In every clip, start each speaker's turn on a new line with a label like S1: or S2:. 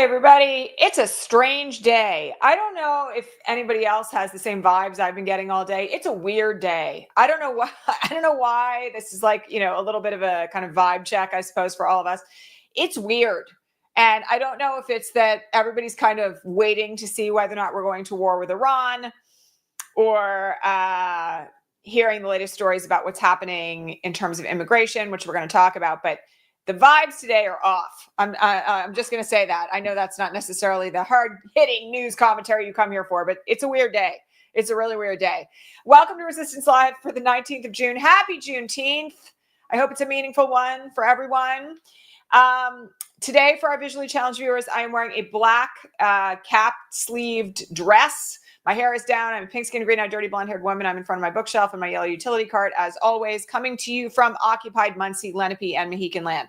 S1: Hey everybody, it's a strange day. I don't know if anybody else has the same vibes I've been getting all day. It's a weird day. I don't know why. I don't know why. This is like, a little bit of a kind of vibe check, I suppose, for all of us. It's weird. And I don't know if it's that everybody's kind of waiting to see whether or not we're going to war with Iran or hearing the latest stories about what's happening in terms of immigration, which we're going to talk about. But the vibes today are off. I'm just going to say that. I know that's not necessarily the hard-hitting news commentary you come here for, but it's a weird day. It's a really weird day. Welcome to Resistance Live for the 19th of June. Happy Juneteenth. I hope it's a meaningful one for everyone. Today, for our visually challenged viewers, I am wearing a black cap-sleeved dress. My hair is down. I'm a pink-skinned, green-eyed, dirty, blonde-haired woman. I'm in front of my bookshelf and my yellow utility cart, as always, coming to you from occupied Muncie, Lenape, and Mohican land.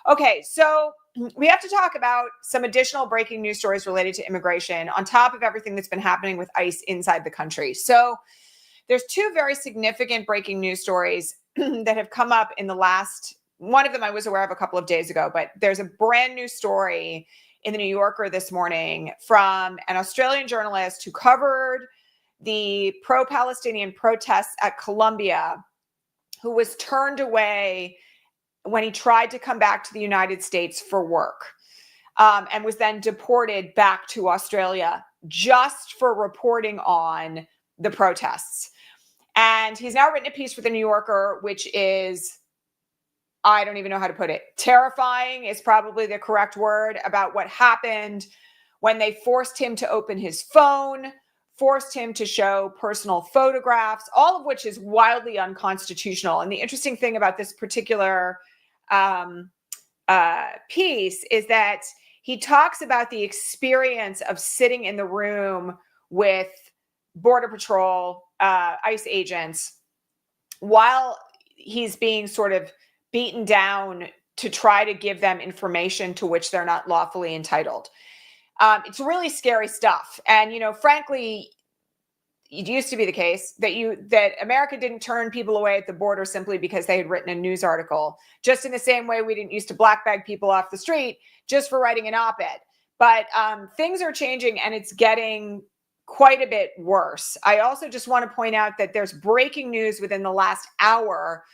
S1: Okay, so we have to talk about some additional breaking news stories related to immigration on top of everything that's been happening with ICE inside the country. So there's two very significant breaking news stories that have come up in the last, one of them I was aware of a couple of days ago, but there's a brand new story in the New Yorker this morning from an Australian journalist who covered the pro-Palestinian protests at Columbia, who was turned away when he tried to come back to the United States for work, and was then deported back to Australia just for reporting on the protests. And he's now written a piece for the New Yorker, which is, I don't even know how to put it. Terrifying is probably the correct word, about what happened when they forced him to open his phone, forced him to show personal photographs, all of which is wildly unconstitutional. And the interesting thing about this particular piece is that he talks about the experience of sitting in the room with Border Patrol, ICE agents, while he's being sort of beaten down to try to give them information to which they're not lawfully entitled. It's really scary stuff. And, frankly, it used to be the case that America didn't turn people away at the border simply because they had written a news article, just in the same way we didn't used to black bag people off the street just for writing an op-ed. But things are changing, and it's getting quite a bit worse. I also just want to point out that there's breaking news within the last hour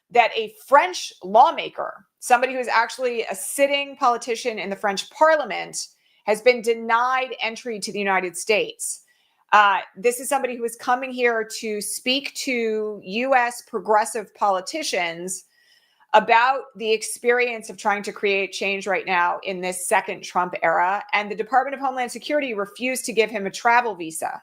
S1: that a French lawmaker, somebody who is actually a sitting politician in the French parliament, has been denied entry to the United States. This is somebody who is coming here to speak to U.S. progressive politicians about the experience of trying to create change right now in this second Trump era. And the Department of Homeland Security refused to give him a travel visa.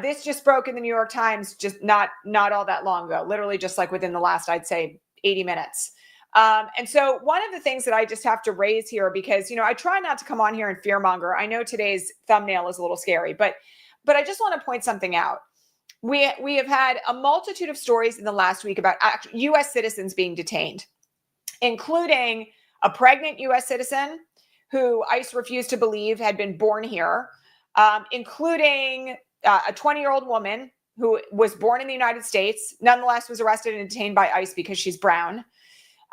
S1: This just broke in the New York Times just not all that long ago, literally just like within the last, I'd say, 80 minutes. And so one of the things that I just have to raise here, because, I try not to come on here and fearmonger. I know today's thumbnail is a little scary, but I just want to point something out. We have had a multitude of stories in the last week about U.S. citizens being detained, including a pregnant U.S. citizen who ICE refused to believe had been born here, including a 20-year-old woman who was born in the United States, nonetheless was arrested and detained by ICE because she's brown.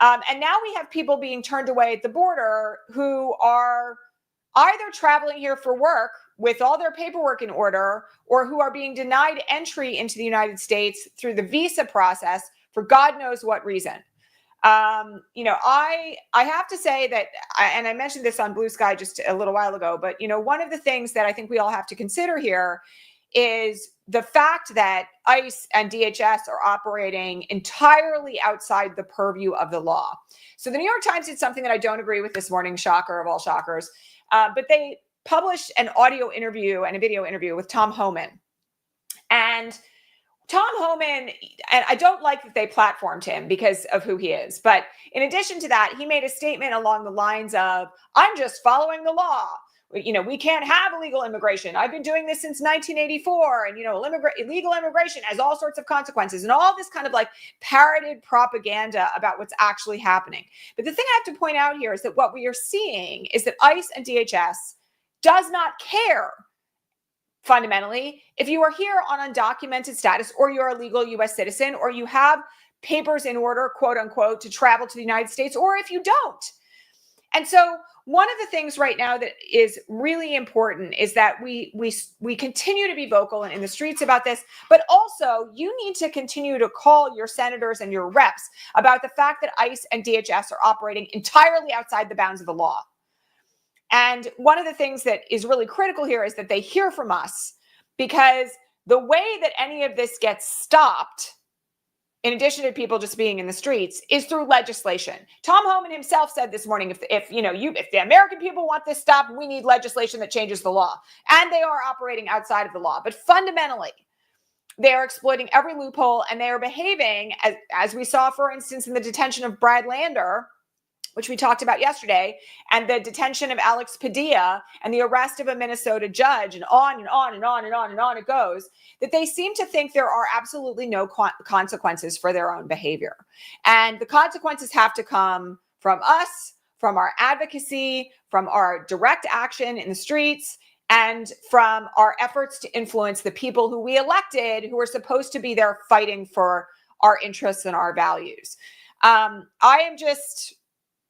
S1: And now we have people being turned away at the border who are either traveling here for work with all their paperwork in order, or who are being denied entry into the United States through the visa process for God knows what reason. I have to say that, and I mentioned this on Blue Sky just a little while ago, but, one of the things that I think we all have to consider here is the fact that ICE and DHS are operating entirely outside the purview of the law. So the New York Times did something that I don't agree with this morning, shocker of all shockers, but they published an audio interview and a video interview with Tom Homan. And Tom Homan, and I don't like that they platformed him because of who he is, but in addition to that, he made a statement along the lines of, I'm just following the law. We can't have illegal immigration. I've been doing this since 1984. And, illegal immigration has all sorts of consequences, and all this kind of like parroted propaganda about what's actually happening. But the thing I have to point out here is that what we are seeing is that ICE and DHS does not care, fundamentally, if you are here on undocumented status, or you're a legal U.S. citizen, or you have papers in order, quote unquote, to travel to the United States, or if you don't. And so one of the things right now that is really important is that we continue to be vocal in the streets about this, but also you need to continue to call your senators and your reps about the fact that ICE and DHS are operating entirely outside the bounds of the law. And one of the things that is really critical here is that they hear from us, because the way that any of this gets stopped, in addition to people just being in the streets, is through legislation. Tom Homan himself said this morning, if the American people want this stopped, we need legislation that changes the law. And they are operating outside of the law. But fundamentally, they are exploiting every loophole, and they are behaving as we saw, for instance, in the detention of Brad Lander, which we talked about yesterday, and the detention of Alex Padilla, and the arrest of a Minnesota judge, and on and on and on and on and on it goes, that they seem to think there are absolutely no consequences for their own behavior. And the consequences have to come from us, from our advocacy, from our direct action in the streets, and from our efforts to influence the people who we elected, who are supposed to be there fighting for our interests and our values. I am just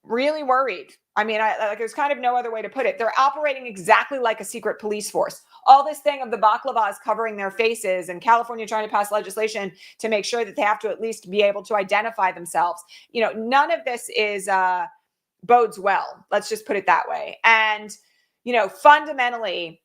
S1: really worried. I mean, there's kind of no other way to put it. They're operating exactly like a secret police force. All this thing of the baklavas covering their faces, and California trying to pass legislation to make sure that they have to at least be able to identify themselves. None of this is bodes well. Let's just put it that way. And, fundamentally,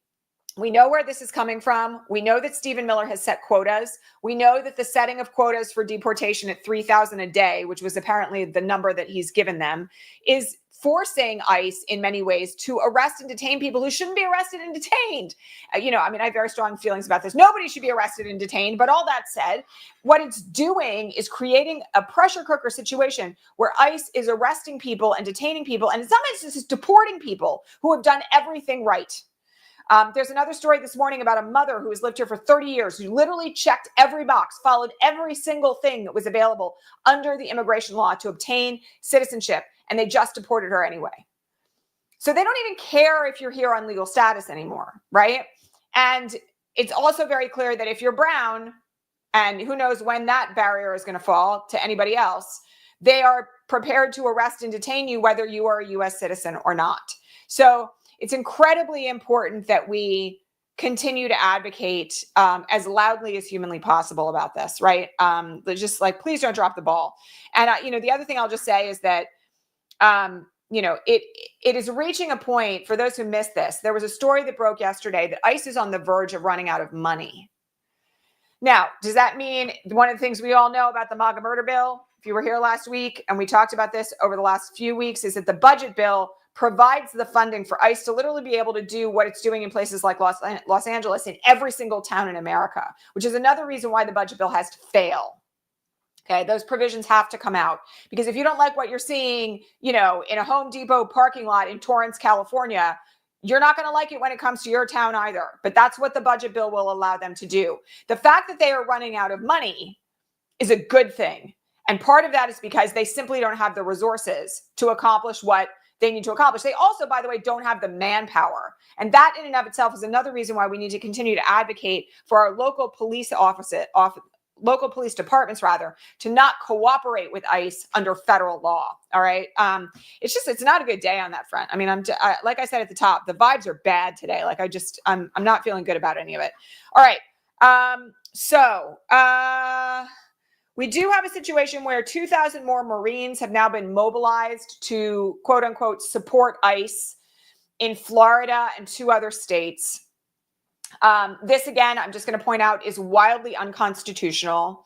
S1: we know where this is coming from. We know that Stephen Miller has set quotas. We know that the setting of quotas for deportation at 3,000 a day, which was apparently the number that he's given them, is forcing ICE in many ways to arrest and detain people who shouldn't be arrested and detained. I have very strong feelings about this. Nobody should be arrested and detained. But all that said, what it's doing is creating a pressure cooker situation where ICE is arresting people and detaining people, and in some instances deporting people who have done everything right. There's another story this morning about a mother who has lived here for 30 years, who literally checked every box, followed every single thing that was available under the immigration law to obtain citizenship, and they just deported her anyway. So they don't even care if you're here on legal status anymore, right? And it's also very clear that if you're brown, and who knows when that barrier is going to fall to anybody else, they are prepared to arrest and detain you whether you are a U.S. citizen or not. So it's incredibly important that we continue to advocate as loudly as humanly possible about this, right? Just please don't drop the ball. And, the other thing I'll just say is that, it is reaching a point, for those who missed this, there was a story that broke yesterday that ICE is on the verge of running out of money. Now, does that mean one of the things we all know about the MAGA murder bill, if you were here last week, and we talked about this over the last few weeks, is that the budget bill provides the funding for ICE to literally be able to do what it's doing in places like Los Angeles, in every single town in America, which is another reason why the budget bill has to fail. Okay, those provisions have to come out, because if you don't like what you're seeing, in a Home Depot parking lot in Torrance, California, you're not going to like it when it comes to your town either. But that's what the budget bill will allow them to do. The fact that they are running out of money is a good thing. And part of that is because they simply don't have the resources to accomplish what they need to accomplish. They also, by the way, don't have the manpower. And that in and of itself is another reason why we need to continue to advocate for our local police local police departments, to not cooperate with ICE under federal law. All right. It's not a good day on that front. I mean, like I said at the top, the vibes are bad today. I'm not feeling good about any of it. All right. We do have a situation where 2,000 more Marines have now been mobilized to, quote unquote, support ICE in Florida and 2 other states. This, again, I'm just going to point out, is wildly unconstitutional.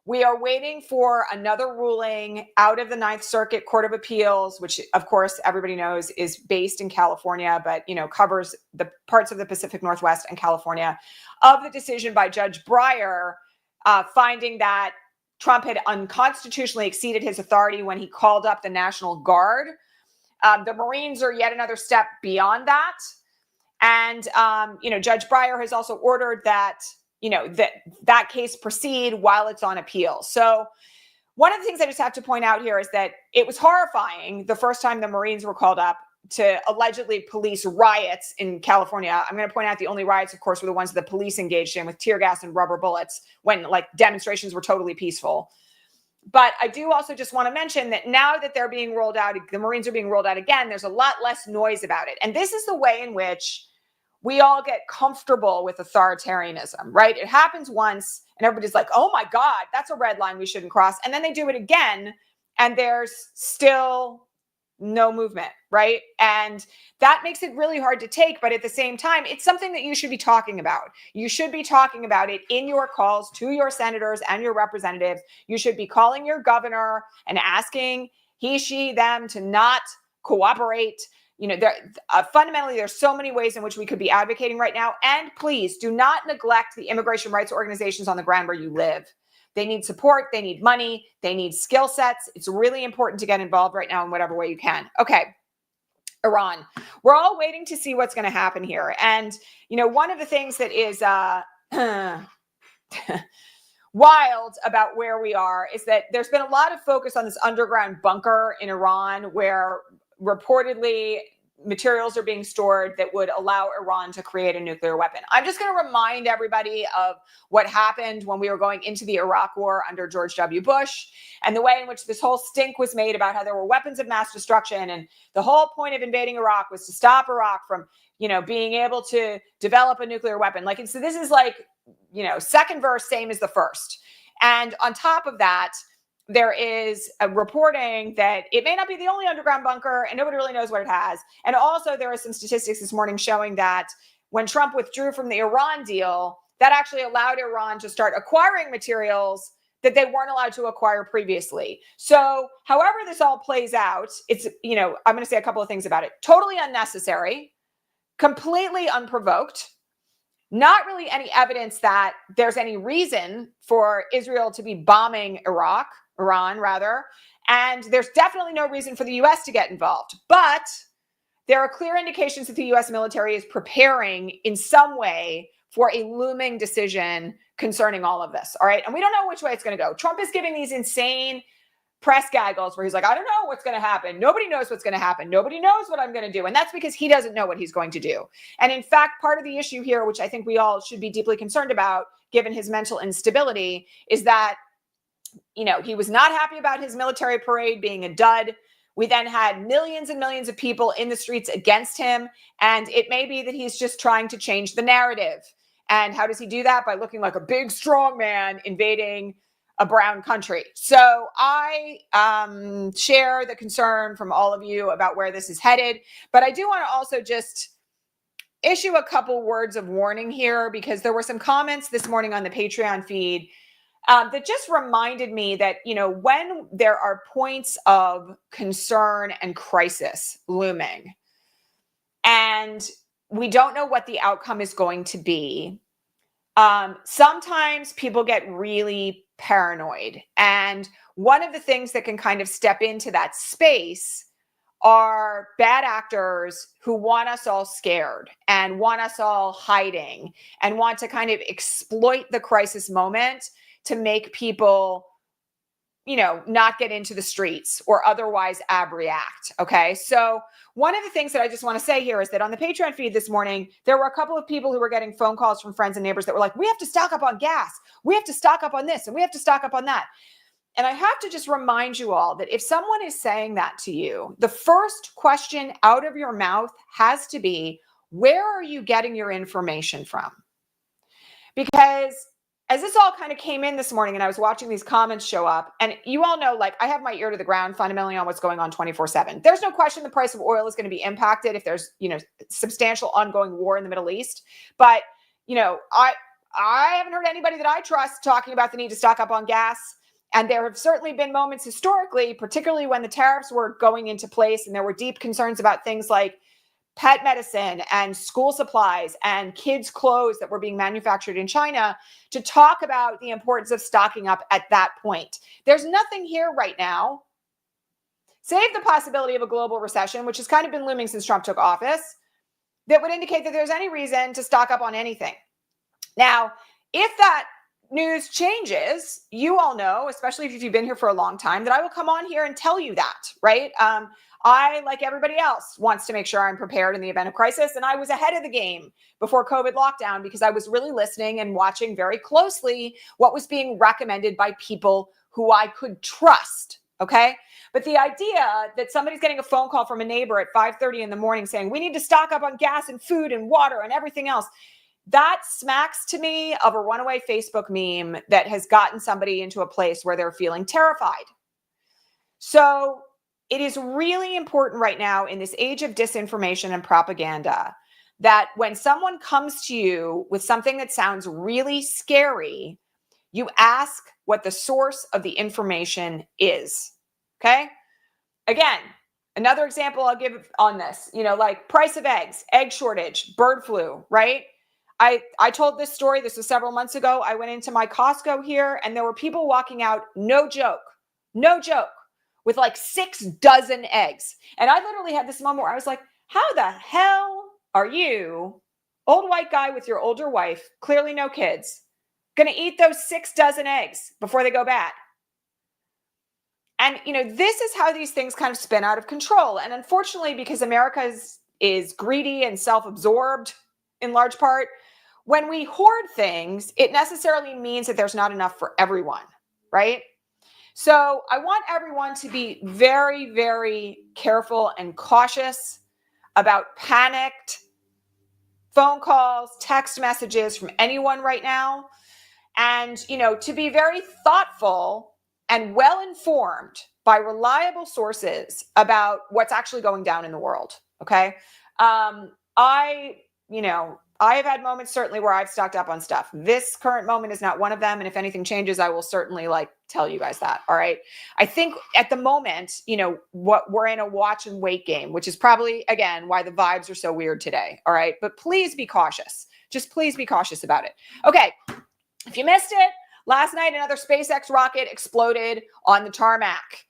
S1: We are waiting for another ruling out of the Ninth Circuit Court of Appeals, which, of course, everybody knows is based in California, but, covers the parts of the Pacific Northwest and California, of the decision by Judge Breyer, finding that Trump had unconstitutionally exceeded his authority when he called up the National Guard. The Marines are yet another step beyond that. And, Judge Breyer has also ordered that, that case proceed while it's on appeal. So one of the things I just have to point out here is that it was horrifying the first time the Marines were called up to allegedly police riots in California. I'm going to point out the only riots, of course, were the ones that the police engaged in with tear gas and rubber bullets when demonstrations were totally peaceful. But I do also just want to mention that now that they're being rolled out, the Marines are being rolled out again, there's a lot less noise about it. And this is the way in which we all get comfortable with authoritarianism, right? It happens once and everybody's like, oh my God, that's a red line we shouldn't cross. And then they do it again and there's still no movement, right? And that makes it really hard to take. But at the same time, it's something that you should be talking about. You should be talking about it in your calls to your senators and your representatives. You should be calling your governor and asking he, she, them to not cooperate. You know, fundamentally, there's so many ways in which we could be advocating right now. And please do not neglect the immigration rights organizations on the ground where you live. They need support. They need money. They need skill sets. It's really important to get involved right now in whatever way you can. Okay. Iran. We're all waiting to see what's going to happen here. And, you know, one of the things that is wild about where we are is that there's been a lot of focus on this underground bunker in Iran where reportedly materials are being stored that would allow Iran to create a nuclear weapon. I'm just going to remind everybody of what happened when we were going into the Iraq war under George W. Bush and the way in which this whole stink was made about how there were weapons of mass destruction. And the whole point of invading Iraq was to stop Iraq from, you know, being able to develop a nuclear weapon. Like, so this is like, you know, second verse, same as the first. And on top of that, there is a reporting that it may not be the only underground bunker and nobody really knows what it has. And also there are some statistics this morning showing that when Trump withdrew from the Iran deal, that actually allowed Iran to start acquiring materials that they weren't allowed to acquire previously. So however this all plays out, it's, you know, I'm going to say a couple of things about it. Totally unnecessary, completely unprovoked. Not really any evidence that there's any reason for Israel to be bombing Iran rather. And there's definitely no reason for the US to get involved. But there are clear indications that the US military is preparing in some way for a looming decision concerning all of this. All right. And we don't know which way it's going to go. Trump is giving these insane press gaggles where he's like, I don't know what's going to happen. Nobody knows what's going to happen. Nobody knows what I'm going to do. And that's because he doesn't know what he's going to do. And in fact, part of the issue here, which I think we all should be deeply concerned about, given his mental instability, is that, you know, he was not happy about his military parade being a dud. We then had millions and millions of people in the streets against him. And it may be that he's just trying to change the narrative. And how does he do that? By looking like a big, strong man invading a brown country. So I share the concern from all of you about where this is headed. But I do want to also just issue a couple words of warning here, because there were some comments this morning on the Patreon feed that just reminded me that, you know, when there are points of concern and crisis looming, and we don't know what the outcome is going to be, sometimes people get really paranoid. And one of the things that can kind of step into that space are bad actors who want us all scared and want us all hiding and want to kind of exploit the crisis moment to make people, you know, not get into the streets or otherwise abreact. Okay. So one of the things that I just want to say here is that on the Patreon feed this morning, there were a couple of people who were getting phone calls from friends and neighbors that were like, we have to stock up on gas. We have to stock up on this and we have to stock up on that. And I have to just remind you all that if someone is saying that to you, the first question out of your mouth has to be, where are you getting your information from? Because as this all kind of came in this morning and I was watching these comments show up, and you all know, like, I have my ear to the ground fundamentally on what's going on 24/7. There's no question the price of oil is going to be impacted if there's, you know, substantial ongoing war in the Middle East. But, you know, I haven't heard anybody that I trust talking about the need to stock up on gas. And there have certainly been moments historically, particularly when the tariffs were going into place and there were deep concerns about things like pet medicine and school supplies and kids' clothes that were being manufactured in China, to talk about the importance of stocking up at that point. There's nothing here right now, save the possibility of a global recession, which has kind of been looming since Trump took office, that would indicate that there's any reason to stock up on anything. Now, if that news changes, you all know, especially if you've been here for a long time, that I will come on here and tell you that, right? I, like everybody else, wants to make sure I'm prepared in the event of crisis. And I was ahead of the game before COVID lockdown because I was really listening and watching very closely what was being recommended by people who I could trust. Okay. But the idea that somebody's getting a phone call from a neighbor at 5:30 in the morning saying, we need to stock up on gas and food and water and everything else, that smacks to me of a runaway Facebook meme that has gotten somebody into a place where they're feeling terrified. So it is really important right now in this age of disinformation and propaganda that when someone comes to you with something that sounds really scary, you ask what the source of the information is. Okay. Again, another example I'll give on this, like price of eggs, egg shortage, bird flu, right? I told this story. This was several months ago. I went into my Costco here and there were people walking out, no joke, with like 6 dozen eggs. And I literally had this moment where I was like, how the hell are you, old white guy with your older wife, clearly no kids, going to eat those 6 dozen eggs before they go bad? And, this is how these things kind of spin out of control. And unfortunately, because America is greedy and self-absorbed in large part, when we hoard things, it necessarily means that there's not enough for everyone, right? So I want everyone to be very, very careful and cautious about panicked phone calls, text messages from anyone right now. And, to be very thoughtful and well-informed by reliable sources about what's actually going down in the world. Okay. I have had moments certainly where I've stocked up on stuff. This current moment is not one of them. And if anything changes, I will certainly tell you guys that. All right. I think at the moment, what we're in a watch and wait game, which is probably, again, why the vibes are so weird today. All right. But please be cautious. Just please be cautious about it. Okay. If you missed it, last night, another SpaceX rocket exploded on the tarmac.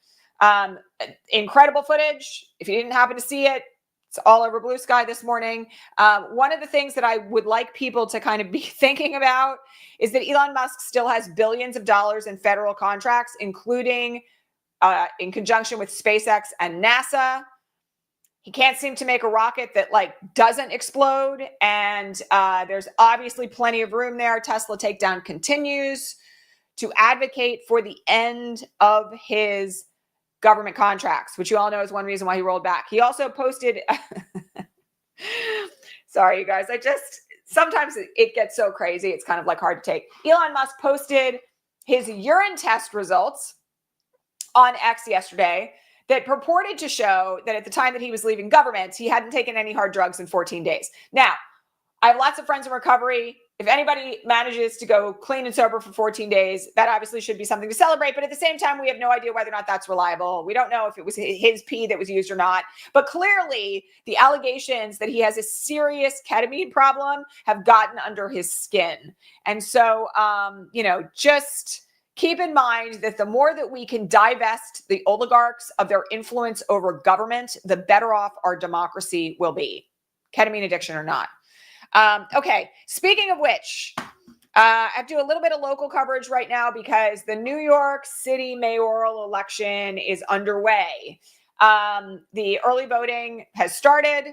S1: Incredible footage. If you didn't happen to see it, it's all over Blue Sky this morning. One of the things that I would like people to kind of be thinking about is that Elon Musk still has billions of dollars in federal contracts, including in conjunction with SpaceX and NASA. He can't seem to make a rocket that doesn't explode. And there's obviously plenty of room there. Tesla takedown continues to advocate for the end of his government contracts, which you all know is one reason why he rolled back. He also posted, sorry, you guys, sometimes it gets so crazy. It's kind of hard to take. Elon Musk posted his urine test results on X yesterday that purported to show that at the time that he was leaving government, he hadn't taken any hard drugs in 14 days. Now, I have lots of friends in recovery. If anybody manages to go clean and sober for 14 days, that obviously should be something to celebrate. But at the same time, we have no idea whether or not that's reliable. We don't know if it was his pee that was used or not. But clearly, the allegations that he has a serious ketamine problem have gotten under his skin. And so, just keep in mind that the more that we can divest the oligarchs of their influence over government, the better off our democracy will be, ketamine addiction or not. Okay, speaking of which, I have to do a little bit of local coverage right now because the New York City mayoral election is underway. The early voting has started.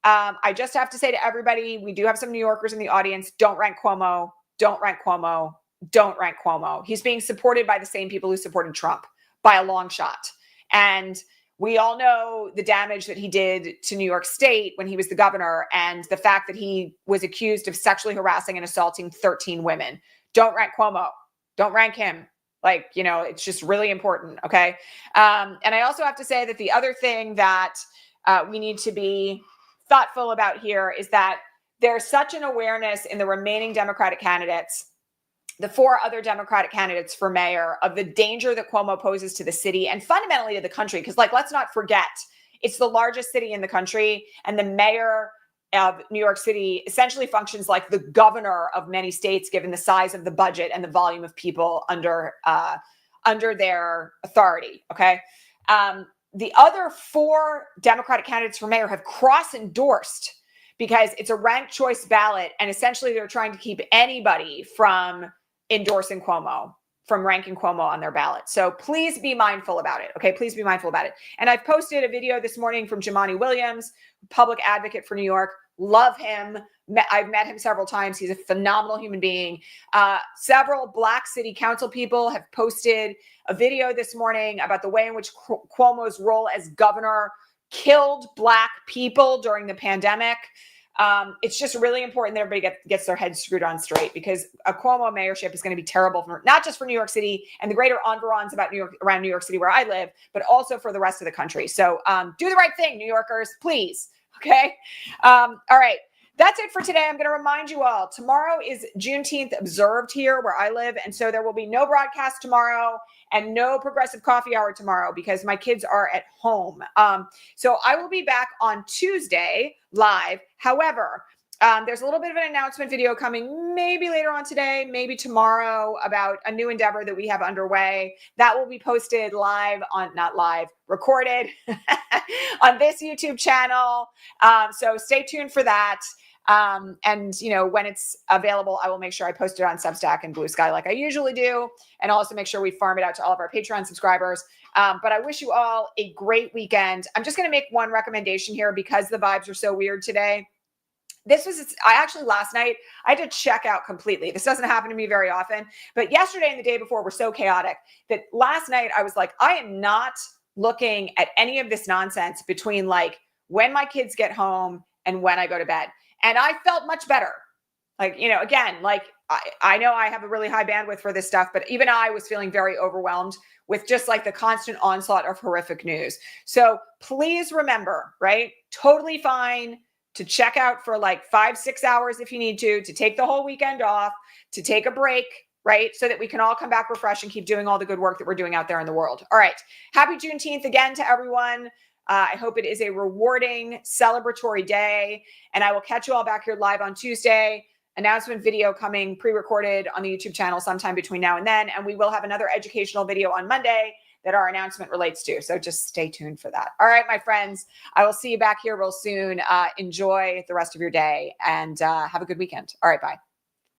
S1: I just have to say to everybody, we do have some New Yorkers in the audience. Don't rank Cuomo. Don't rank Cuomo. Don't rank Cuomo. He's being supported by the same people who supported Trump by a long shot. And we all know the damage that he did to New York State when he was the governor and the fact that he was accused of sexually harassing and assaulting 13 women. Don't rank Cuomo. Don't rank him. It's just really important. Okay. And I also have to say that the other thing that we need to be thoughtful about here is that there's such an awareness in the remaining Democratic candidates, the 4 other Democratic candidates for mayor, of the danger that Cuomo poses to the city and fundamentally to the country. Because let's not forget, it's the largest city in the country. And the mayor of New York City essentially functions like the governor of many states, given the size of the budget and the volume of people under their authority. Okay. The other 4 Democratic candidates for mayor have cross-endorsed because it's a ranked choice ballot. And essentially they're trying to keep anybody from endorsing Cuomo, from ranking Cuomo on their ballot. So please be mindful about it. Okay. Please be mindful about it. And I've posted a video this morning from Jumaane Williams, public advocate for New York. Love him. I've met him several times. He's a phenomenal human being. Several Black city council people have posted a video this morning about the way in which Cuomo's role as governor killed Black people during the pandemic. It's just really important that everybody gets their heads screwed on straight, because a Cuomo mayorship is going to be terrible for not just for New York City and the greater environs around New York City where I live, but also for the rest of the country. So do the right thing, New Yorkers, please. Okay. All right. That's it for today. I'm going to remind you all, tomorrow is Juneteenth observed here where I live. And so there will be no broadcast tomorrow and no Progressive Coffee Hour tomorrow because my kids are at home. So I will be back on Tuesday live. However, there's a little bit of an announcement video coming maybe later on today, maybe tomorrow, about a new endeavor that we have underway that will be posted live on, not live, recorded on this YouTube channel. So stay tuned for that. And when it's available, I will make sure I post it on Substack and Blue Sky like I usually do, and also make sure we farm it out to all of our Patreon subscribers. But I wish you all a great weekend. I'm just going to make one recommendation here because the vibes are so weird today. Last night, I had to check out completely. This doesn't happen to me very often, but yesterday and the day before were so chaotic that last night I was like, I am not looking at any of this nonsense between like when my kids get home and when I go to bed. And I felt much better. Again, I know I have a really high bandwidth for this stuff, but even I was feeling very overwhelmed with just like the constant onslaught of horrific news. So please remember, right? Totally fine to check out for like 5-6 hours if you need to take the whole weekend off, to take a break, right? So that we can all come back refreshed and keep doing all the good work that we're doing out there in the world. All right. Happy Juneteenth again to everyone. I hope it is a rewarding, celebratory day. And I will catch you all back here live on Tuesday. Announcement video coming pre-recorded on the YouTube channel sometime between now and then. And we will have another educational video on Monday that our announcement relates to. So just stay tuned for that. All right, my friends, I will see you back here real soon. Enjoy the rest of your day and have a good weekend. All right, bye.